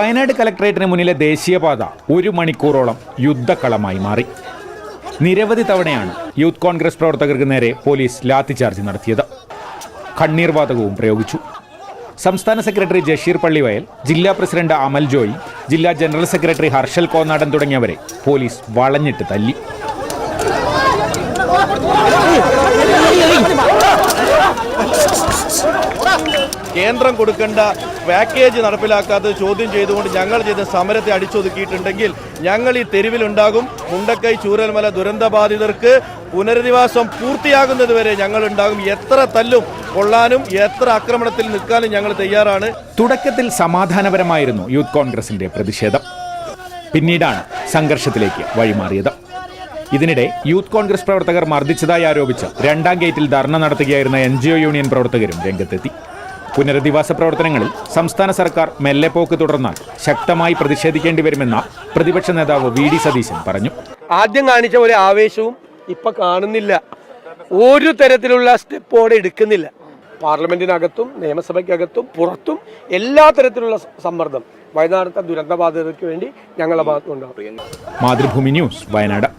വയനാട് കലക്ട്രേറ്റിന് മുന്നിലെ ദേശീയപാത 1 മണിക്കൂറോളം യുദ്ധക്കളമായി മാറി. നിരവധി തവണയാണ് യൂത്ത് കോൺഗ്രസ് പ്രവർത്തകർക്ക് നേരെ പോലീസ് ലാത്തിചാർജ് നടത്തിയത്. കണ്ണീർ വാതകവും പ്രയോഗിച്ചു. സംസ്ഥാന സെക്രട്ടറി ജഷീർ പള്ളിവയൽ, ജില്ലാ പ്രസിഡന്റ് അമൽ ജോയി, ജില്ലാ ജനറൽ സെക്രട്ടറി ഹർഷൽ കോന്നാടൻ തുടങ്ങിയവരെ പോലീസ് വളഞ്ഞിട്ട് തല്ലി. കേന്ദ്രം കൊടുക്കേണ്ട പാക്കേജ് നടപ്പിലാക്കാത്തത് ചോദ്യം ചെയ്തുകൊണ്ട് ഞങ്ങൾ ചെയ്ത സമരത്തെ അടിച്ചൊതുക്കിയിട്ടുണ്ടെങ്കിൽ ഞങ്ങൾ ഈ തെരുവിലുണ്ടാകും. മുണ്ടക്കൈ ചൂരൽമല ദുരന്തബാധിതർക്ക് പുനരധിവാസം പൂർത്തിയാകുന്നതുവരെ ഞങ്ങൾ ഉണ്ടാകും. എത്ര തല്ലും കൊള്ളാനും എത്ര ആക്രമണത്തിൽ നിൽക്കാനും ഞങ്ങൾ തയ്യാറാണ്. തുടക്കത്തിൽ സമാധാനപരമായിരുന്നു യൂത്ത് കോൺഗ്രസിന്റെ പ്രതിഷേധം. പിന്നീടാണ് സംഘർഷത്തിലേക്ക് വഴിമാറിയത്. ഇതിനിടെ യൂത്ത് കോൺഗ്രസ് പ്രവർത്തകർ മർദ്ദിച്ചതായി ആരോപിച്ച് 2ാം ഗേറ്റിൽ ധർണ നടത്തുകയായിരുന്ന NGO യൂണിയൻ പ്രവർത്തകരും രംഗത്തെത്തി. പുനരധിവാസ പ്രവർത്തനങ്ങളിൽ സംസ്ഥാന സർക്കാർ മെല്ലെപ്പോക്ക് തുടർന്നാൽ ശക്തമായി പ്രതിഷേധിക്കേണ്ടി വരുമെന്ന പ്രതിപക്ഷ നേതാവ് VD സതീശൻ പറഞ്ഞു. ആദ്യം കാണിച്ച ഒരു ആവേശവും ഇപ്പൊ കാണുന്നില്ല. ഒരു തരത്തിലുള്ള സ്റ്റെപ്പോടെ എടുക്കുന്നില്ല. പാർലമെന്റിനകത്തും നിയമസഭയ്ക്കകത്തും പുറത്തും എല്ലാ തരത്തിലുള്ള സമ്മർദ്ദം വയനാടത്തെ ദുരന്തബാധിതർക്ക് വേണ്ടി ഞങ്ങളുടെ ഭാഗത്തുണ്ടാവും. മാതൃഭൂമി ന്യൂസ്, വയനാട്.